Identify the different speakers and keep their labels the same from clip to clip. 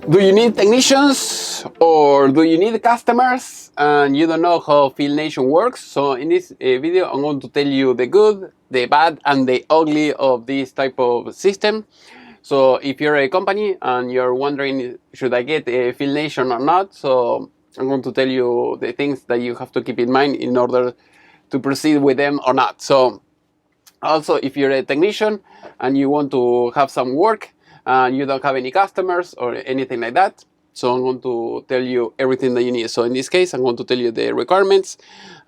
Speaker 1: Do you need technicians or do you need customers and you don't know how FieldNation works? So in this video, I'm going to tell you the good, the bad, and the ugly of this type of system. So if you're a company and you're wondering, should I get a FieldNation or not? So I'm going to tell you the things that you have to keep in mind in order to proceed with them or not. So also, if you're a technician and you want to have some work and you don't have any customers or anything like that, so I'm going to tell you everything that you need. So in this case, I'm going to tell you the requirements.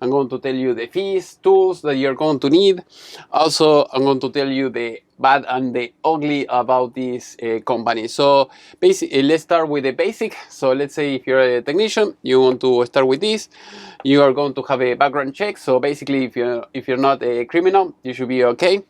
Speaker 1: I'm going to tell you the fees, tools that you're going to need. Also, I'm going to tell you the bad and the ugly about this company. So basically, let's start with the basic. So let's say if you're a technician, you want to start with this. You are going to have a background check. So basically, if you're not a criminal, you should be okay.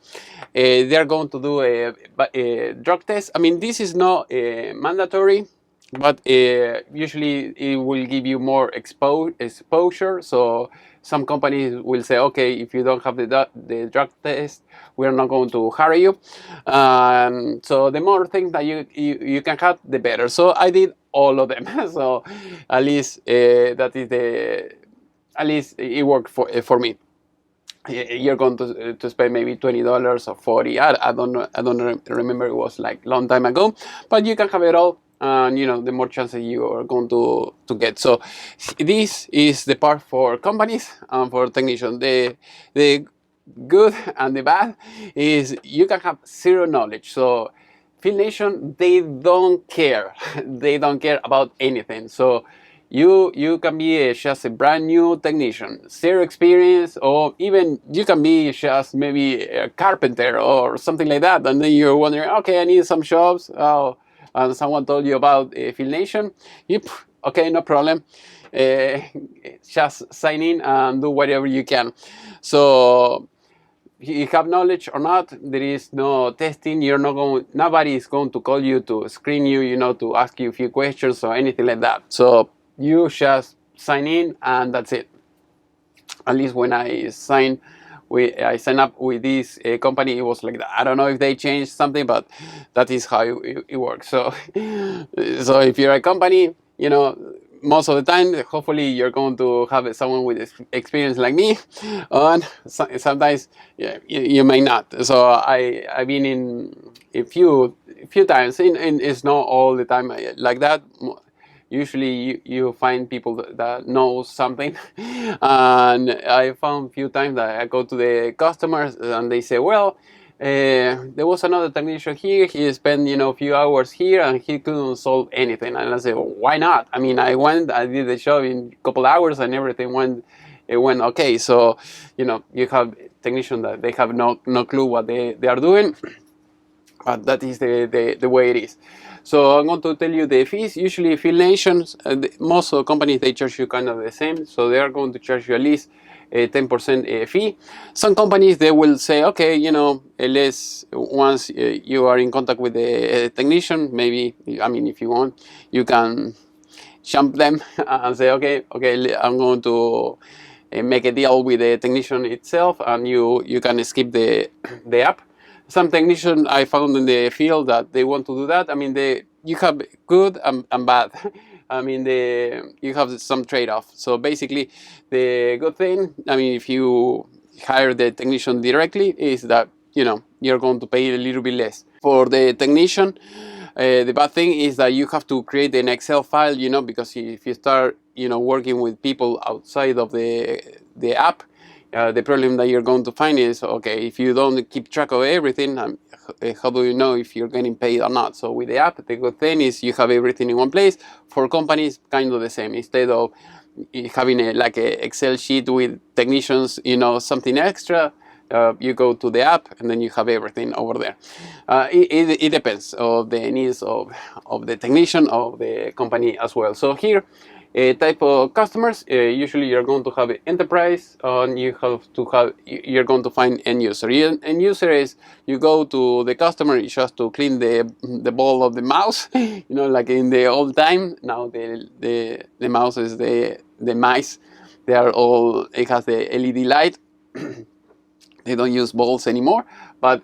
Speaker 1: They're going to do a drug test. I mean, this is not mandatory, but usually it will give you more exposure. So some companies will say, okay, if you don't have the drug test, we're not going to hire you. So the more things that you can have, the better. So I did all of them. So at least that is at least it worked for me. You're going to spend maybe $20 or $40. I don't remember. It was like long time ago, but you can have it all. And you know, the more chances you are going to get. So this is the part for companies and for technicians. The good and the bad is you can have zero knowledge. So FieldNation, they don't care. They don't care about anything. So you can be just a brand new technician, zero experience, or even you can be just maybe a carpenter or something like that, and then you're wondering, okay, I need some jobs. Oh, and someone told you about FieldNation. Okay, no problem. Just sign in and do whatever you can. So you have knowledge or not, there is no testing. Nobody is going to call you to screen you, you know, to ask you a few questions or anything like that. So you just sign in and that's it. At least when I signed up with this company, it was like that. I don't know if they changed something, but that is how it works. So so if you're a company, you know, most of the time, hopefully you're going to have someone with experience like me, and sometimes you may not. So I've been in a few times, and it's not all the time like that. Usually you find people that know something, and I found a few times that I go to the customers and they say, well, there was another technician here, he spent, you know, a few hours here and he couldn't solve anything. And I say, well, why not? I mean, I did the job in a couple hours and everything went okay. So, you know, you have technicians that they have no clue what they are doing, but that is the way it is. So I'm going to tell you the fees. Usually FieldNation, most of the companies, they charge you kind of the same. So they are going to charge you at least a 10% fee. Some companies, they will say, okay, you know, once you are in contact with the technician, maybe, I mean, if you want, you can jump them and say, okay, I'm going to make a deal with the technician itself, and you can skip the app. Some technicians I found in the field that they want to do that. I mean, you have good and bad. I mean, you have some trade-off. So basically, the good thing, I mean, if you hire the technician directly, is that, you know, you're going to pay a little bit less. For the technician, the bad thing is that you have to create an Excel file, you know, because if you start, you know, working with people outside of the app, the problem that you're going to find is, okay, if you don't keep track of everything, how do you know if you're getting paid or not? So with the app, the good thing is you have everything in one place. For companies, kind of the same. Instead of having like a Excel sheet with technicians, you know, something extra, you go to the app and then you have everything over there. It depends on the needs of the technician, of the company as well. So here, type of customers, usually you're going to have enterprise, and you're going to find end user. End user is you go to the customer just to clean the ball of the mouse, you know, like in the old time. Now the mouse is the mice. They are all, it has the LED light. They don't use balls anymore, but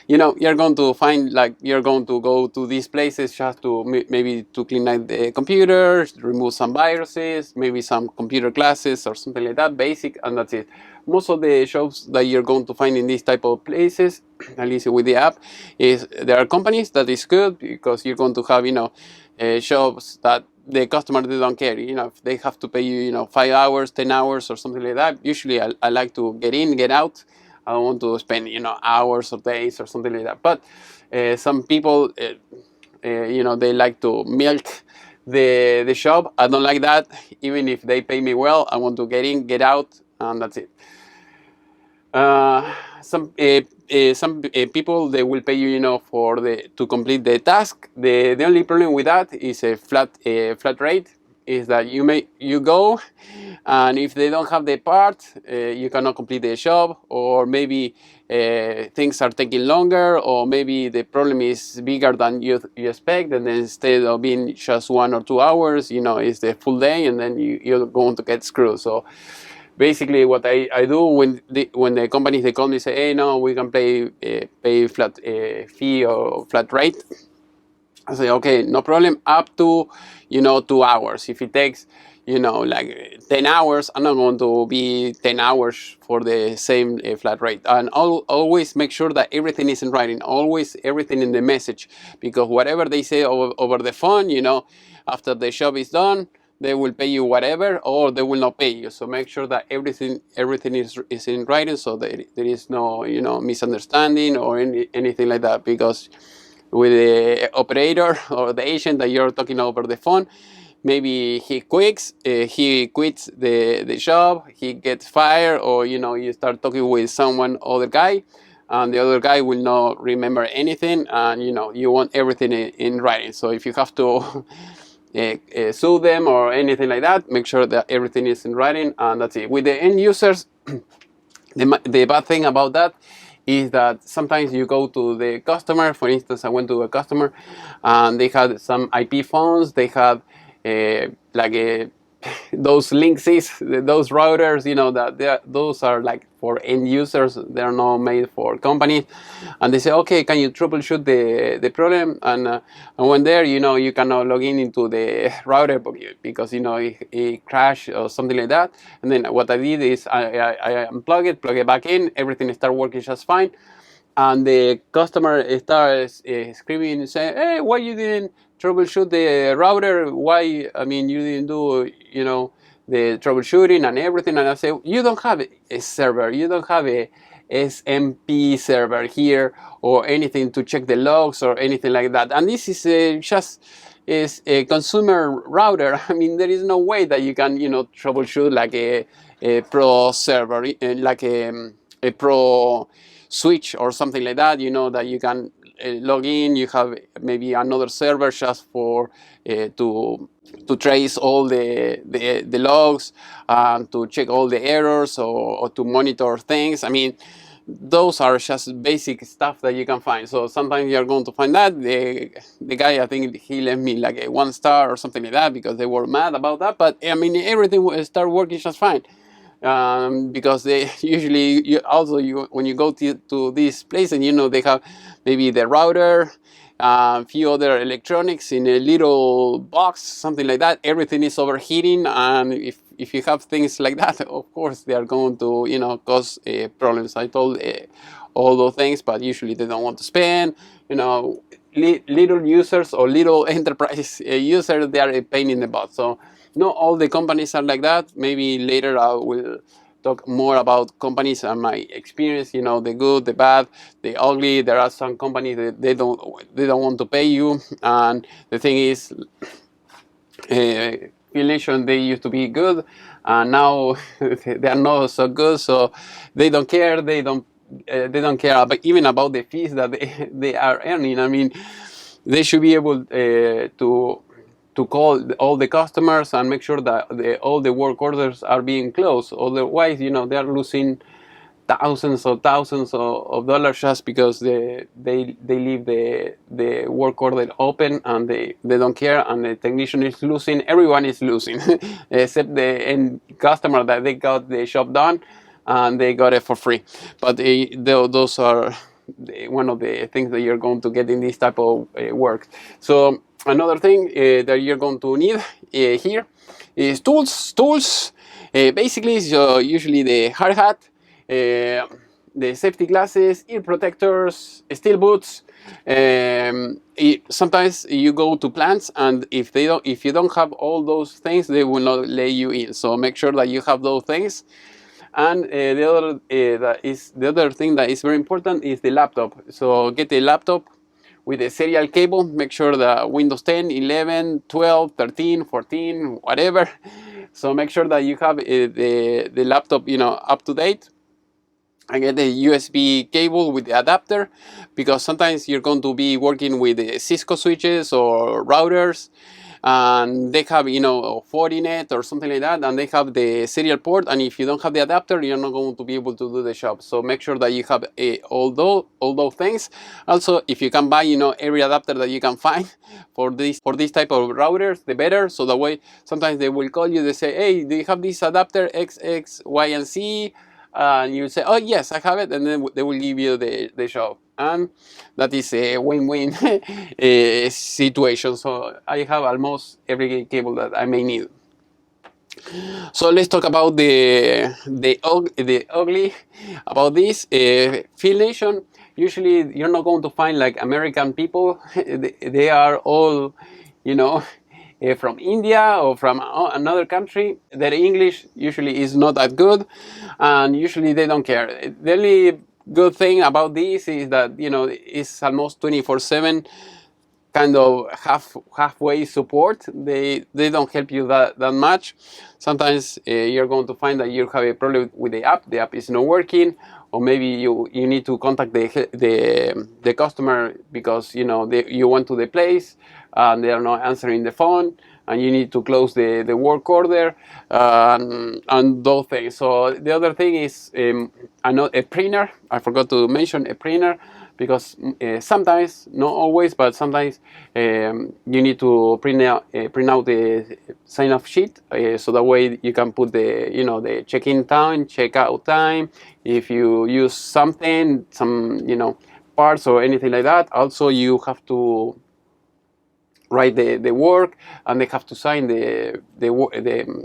Speaker 1: you're going to find, like, you're going to go to these places just to maybe to clean out the computers, remove some viruses, maybe some computer classes or something like that, basic, and that's it. Most of the shops that you're going to find in these type of places, at least with the app, is there are companies that is good, because you're going to have, shops that the customer, they don't care, if they have to pay you, 5 hours, 10 hours or something like that. Usually I like to get in, get out. I don't want to spend, hours or days or something like that. But some people, they like to milk the shop. I don't like that. Even if they pay me well, I want to get in, get out, and that's it. Some people, they will pay you, for to complete the task. The only problem with that is a flat rate. Is that you go, and if they don't have the part, you cannot complete the job, or maybe things are taking longer, or maybe the problem is bigger than you expect, and then instead of being just 1 or 2 hours, it's the full day, and then you're going to get screwed. So basically, what I do when the companies, they call me, say, hey, no, we can pay flat fee or flat rate. I say, okay, no problem, up to 2 hours. If it takes like 10 hours, I'm not going to be 10 hours for the same flat rate. And always make sure that everything is in writing, always everything in the message, because whatever they say over the phone, after the job is done, they will pay you whatever, or they will not pay you. So make sure that everything is in writing, so that there is no misunderstanding or anything like that. Because with the operator or the agent that you're talking over the phone, maybe he quits the job, he gets fired, or you start talking with other guy, and the other guy will not remember anything, and you want everything in writing. So if you have to sue them or anything like that, make sure that everything is in writing, and that's it. With the end users, the bad thing about that is that sometimes you go to the customer. For instance, I went to a customer, and they had some IP phones. They had those Linksys, those routers, that those are like for end users. They're not made for companies. And they say, okay, can you troubleshoot the problem? And I went there. You cannot log into the router because it crashed or something like that. And then what I did is I unplug it, plug it back in. Everything started working just fine. And the customer starts screaming, saying, hey, why you didn't troubleshoot the router? Why, you didn't do, the troubleshooting and everything? And I say, you don't have a server. You don't have a SMP server here or anything to check the logs or anything like that. And this is just a consumer router. There is no way that you can, troubleshoot like a pro server, like a pro switch or something like that, that you can log in. You have maybe another server just for to trace all the logs, and to check all the errors, or to monitor things. Those are just basic stuff that you can find. So sometimes you're going to find that. The guy, I think he left me like a 1 star or something like that, because they were mad about that. But everything will start working just fine. Because they usually, when you go to this place, and they have maybe the router, a few other electronics in a little box, something like that. Everything is overheating, and if you have things like that, of course they are going to cause problems. I told all those things, but usually they don't want to spend. Little users or little enterprise users, they are a pain in the butt. So not all the companies are like that. Maybe later I will talk more about companies and my experience, the good, the bad, the ugly. There are some companies that they don't want to pay you, and the thing is, FieldNation, they used to be good, and now they are not so good. So they don't care. They don't care even about the fees that they are earning. They should be able to call all the customers and make sure that all the work orders are being closed. Otherwise, they are losing thousands of dollars just because they leave the work order open, and they don't care, and the technician is losing. Everyone is losing except the end customer, that they got the job done and they got it for free. But those are one of the things that you're going to get in this type of work. So another thing that you're going to need here is tools. Basically, so usually the hard hat, the safety glasses, ear protectors, steel boots. Sometimes you go to plants, and if you don't have all those things, they will not let you in. So make sure that you have those things. And the other thing that is very important is the laptop. So get a laptop with a serial cable. Make sure that Windows 10, 11, 12, 13, 14, whatever. So make sure that you have the laptop, up to date. And get a USB cable with the adapter, because sometimes you're going to be working with Cisco switches or routers, and they have, Fortinet or something like that, and they have the serial port, and if you don't have the adapter, you're not going to be able to do the job. So make sure that you have all those things. Also, if you can buy, every adapter that you can find for this type of routers, the better. So that way, sometimes they will call you, they say, hey, do you have this adapter X, Y, and Z? And you say, oh yes, I have it, and then they will give you the show, and that is a win-win situation. So I have almost every cable that I may need. So let's talk about the ugly about this. FieldNation, usually you're not going to find like American people. They are all, from India or from another country. Their English usually is not that good, and usually they don't care. The only good thing about this is that it's almost 24/7 kind of halfway support. They don't help you that much. Sometimes you're going to find that you have a problem with the app. The app is not working, or maybe you need to contact the customer because you went to the place and they are not answering the phone, and you need to close the work order, and those things. So the other thing is a printer. I forgot to mention a printer, because sometimes, not always, but sometimes you need to print out the sign-off sheet, so that way you can put the check-in time, check-out time. If you use some parts or anything like that, also you have to write the work, and they have to sign the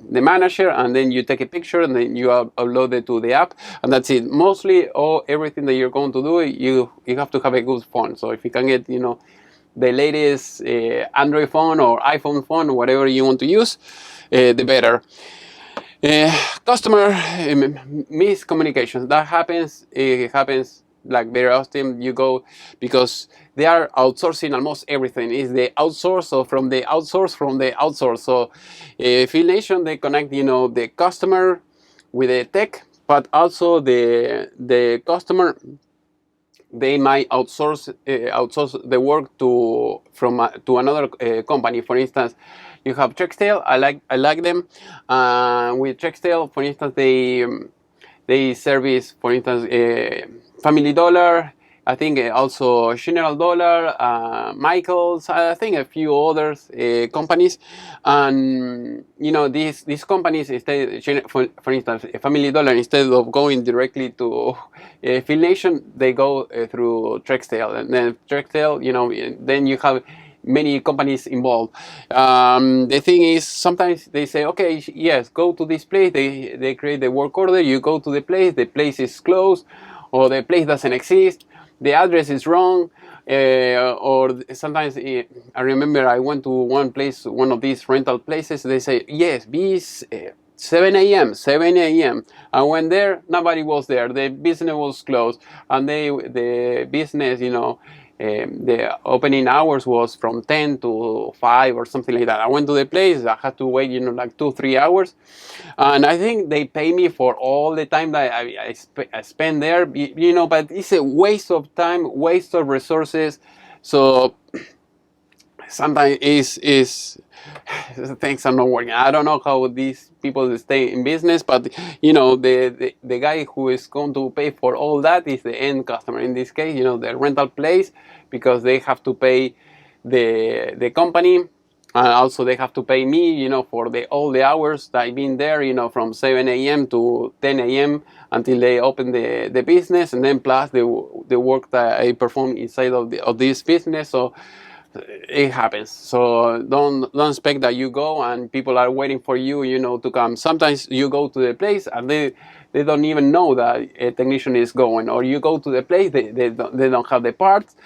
Speaker 1: manager, and then you take a picture, and then you upload it to the app, and that's it. Mostly everything that you're going to do, you have to have a good phone. So if you can get the latest Android phone or iPhone phone, whatever you want to use, the better. Customer miscommunication, that happens. It happens like very often. You go, because they are outsourcing almost everything. It's the outsource, or from the outsource. So FieldNation, they connect the customer with the tech, but also the customer, they might outsource the work to another company. For instance, you have Trextail. I like them. With Trextail, for instance, they service, for instance, Family Dollar. I think also General Dollar, Michaels. I think a few others companies, and these companies, instead, for instance, Family Dollar, instead of going directly to FieldNation, they go through Trextail, and then Trextail, then you have many companies involved. The thing is, sometimes they say, okay, yes, go to this place. They create the work order. You go to the place is closed, or the place doesn't exist. The address is wrong, or sometimes I remember I went to one of these rental places. They say, yes, be 7 a.m. I went there, nobody was there. The business was closed, and the business, the opening hours was from 10 to 5 or something like that. I went to the place. I had to wait, like 2-3 hours, and I think they pay me for all the time that I spend there. But it's a waste of time, waste of resources. So sometimes is things are not working. I don't know how these people stay in business, but the guy who is going to pay for all that is the end customer. In this case, the rental place, because they have to pay the company And also they have to pay me, for all the hours that I've been there, from 7 a.m. to 10 a.m. until they open the business, and then plus the work that I perform inside of this business. So it happens. So don't expect that you go and people are waiting for you, to come. Sometimes you go to the place and they don't even know that a technician is going, or you go to the place, they don't have the parts.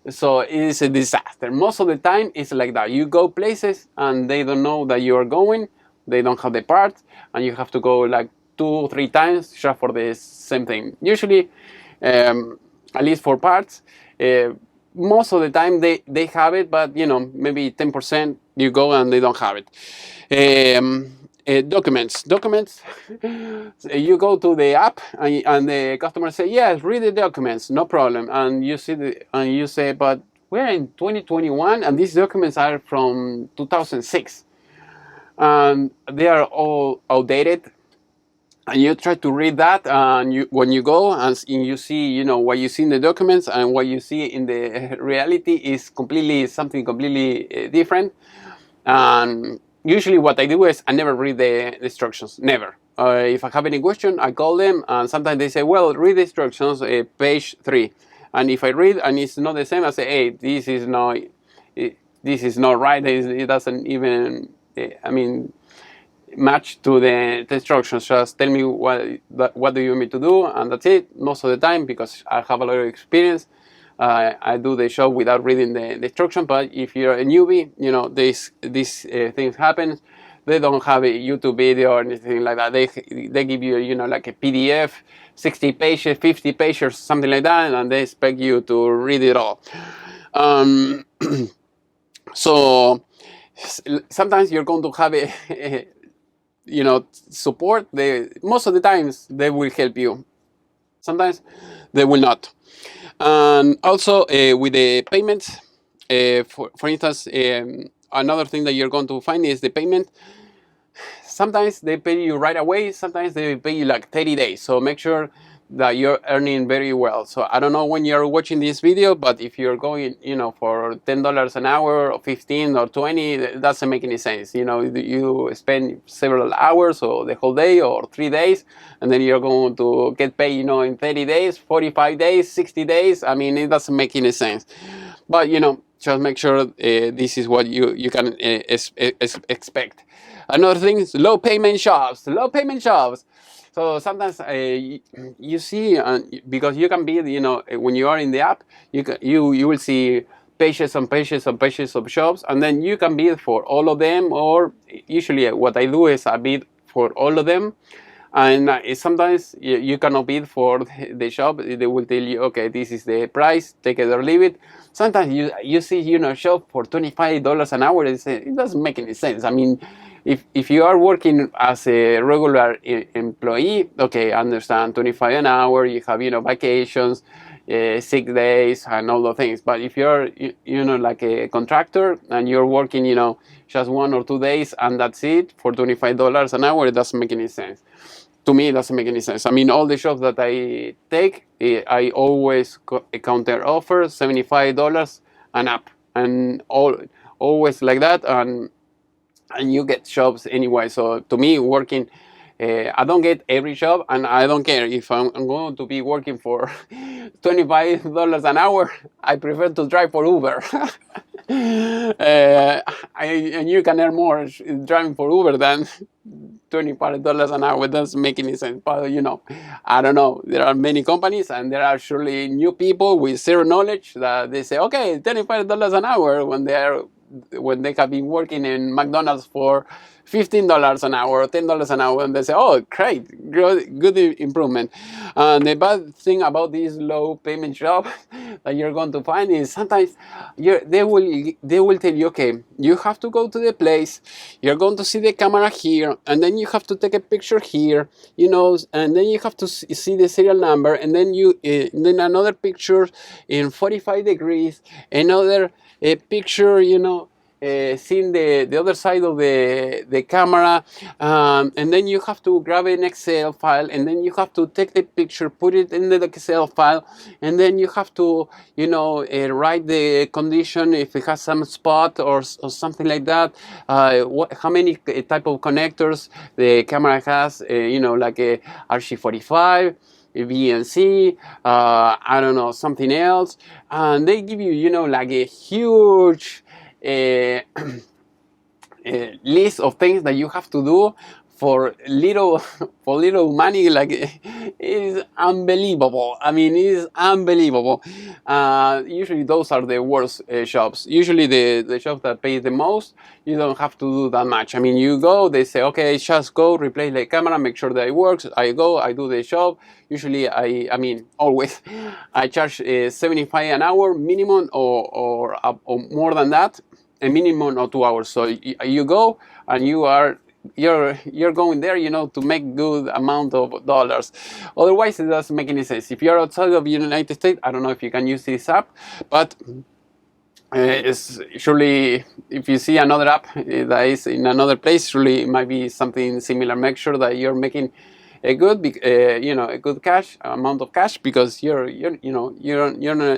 Speaker 1: So it is a disaster. Most of the time it's like that. You go places and they don't know that you are going, they don't have the parts, and you have to go like 2-3 times just for the same thing. Usually, at least for parts, most of the time they have it, but maybe 10% you go and they don't have it. Documents. You go to the app and the customer say, yes, read the documents, no problem. And you say, but we're in 2021 and these documents are from 2006 and they are all outdated. And you try to read that, and when you go and you see, what you see in the documents and what you see in the reality is something completely different. And usually what I do is I never read the instructions, never. If I have any question, I call them, and sometimes they say, well, read the instructions, page 3. And if I read and it's not the same, I say, hey, this is not right. It doesn't even, match to the instructions. Just tell me what do you want me to do, and that's it. Most of the time, because I have a lot of experience, I do the job without reading the instruction. But if you're a newbie, these things happen. They don't have a YouTube video or anything like that. They give you, like a PDF, 60 pages, 50 pages, something like that, and they expect you to read it all. So sometimes you're going to have a support. Most of the times they will help you. Sometimes they will not. And also with the payments, for instance, another thing that you're going to find is the payment. Sometimes they pay you right away. Sometimes they pay you like 30 days. So make sure that you're earning very well. So I don't know when you're watching this video, but if you're going, for $10 an hour or 15 or 20, it doesn't make any sense. You spend several hours or the whole day or 3 days, and then you're going to get paid, in 30 days, 45 days, 60 days. I mean, it doesn't make any sense. But, just make sure this is what you can expect. Another thing is low payment jobs. So sometimes you see, because you can be, when you are in the app, you will see pages and pages and pages of jobs, and then you can bid for all of them, or usually what I do is I bid for all of them. And sometimes you cannot bid for the job. They will tell you, okay, this is the price, take it or leave it. Sometimes you see, job for $25 an hour, it doesn't make any sense. I mean, if you are working as a regular employee, okay, I understand, 25 an hour, you have, vacations, 6 days and all the things. But if you're, like a contractor and you're working, just 1 or 2 days and that's it for $25 an hour, it doesn't make any sense. To me, it doesn't make any sense. I mean, all the jobs that I take, I always counter offer $75 and up, and always like that, and you get jobs anyway. So to me, working, I don't get every job, and I don't care if I'm going to be working for $25 an hour. I prefer to drive for Uber. And you can earn more driving for Uber than $25 an hour. It doesn't make any sense. But I don't know. There are many companies, and there are surely new people with zero knowledge that they say, okay, $25 an hour when they have been working in McDonald's for $15 an hour or $10 an hour, and they say, oh, great, good improvement. And the bad thing about this low payment job that you're going to find is sometimes they will tell you, okay, you have to go to the place, you're going to see the camera here, and then you have to take a picture here, and then you have to see the serial number, and then then another picture in 45 degrees, another picture, seeing the other side of the camera, and then you have to grab an Excel file, and then you have to take the picture, put it in the Excel file, and then you have to, you know, write the condition if it has some spot or something like that, how many type of connectors the camera has, you know, like a RG45, VNC, I don't know, something else, and they give you, you know, like a huge list of things that you have to do for little money. Like, it is unbelievable. I mean, it is unbelievable. Usually those are the worst shops. Usually the shops that pay the most, you don't have to do that much. I mean, you go, they say, okay, just go replace the camera, make sure that it works. I go, I do the job. Usually I mean, always I charge 75 an hour minimum, or more than that, a minimum of 2 hours. So you go and you're going there, you know, to make good amount of dollars. Otherwise, it doesn't make any sense. If you're outside of the United States, I don't know if you can use this app, but it's surely, if you see another app that is in another place, surely it might be something similar. Make sure that you're making a good, you know, a good cash amount of cash, because you're an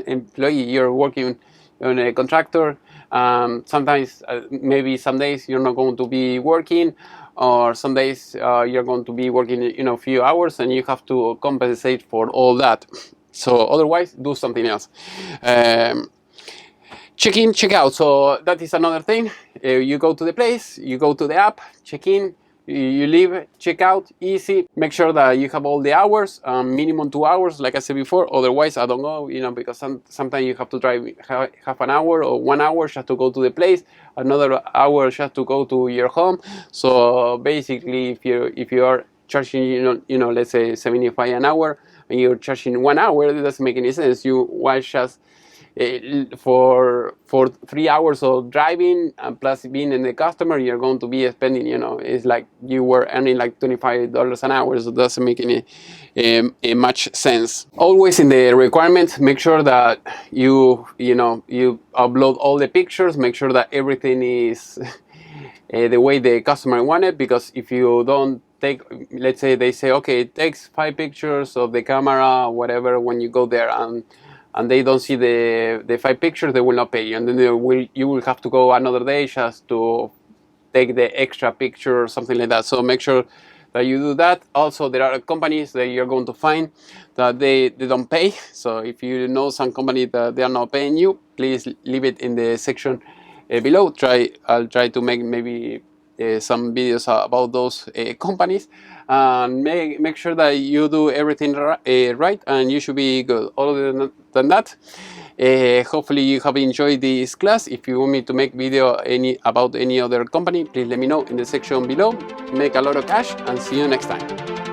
Speaker 1: employee. You're working on a contractor. Sometimes, maybe some days you're not going to be working, or some days you're going to be working, you know, a few hours, and you have to compensate for all that. So otherwise, do something else. Check in, check out. So that is another thing. You go to the place, you go to the app, check in, you leave, check out, easy. Make sure that you have all the hours, minimum 2 hours, like I said before. Otherwise, I don't go, you know, because sometimes you have to drive half an hour or 1 hour just to go to the place, another hour just to go to your home. So basically, if you are charging, you know, let's say 75 an hour, and you're charging 1 hour, it doesn't make any sense. You watch just for 3 hours of driving, and plus being in the customer, you're going to be spending, you know, it's like you were earning like $25 an hour. So it doesn't make any much sense. Always in the requirements, make sure that you upload all the pictures. Make sure that everything is the way the customer wanted, because if you don't take, let's say they say, okay, it takes 5 pictures of the camera, whatever, when you go there, and they don't see the 5 pictures, they will not pay you, and then you will have to go another day just to take the extra picture or something like that. So make sure that you do that. Also, there are companies that you're going to find that they don't pay. So if you know some company that they are not paying you, please leave it in the section below. I'll try to make maybe some videos about those companies, and make sure that you do everything right, and you should be good. Other than that, hopefully you have enjoyed this class. If you want me to make video about any other company, please let me know in the section below. Make a lot of cash, and see you next time.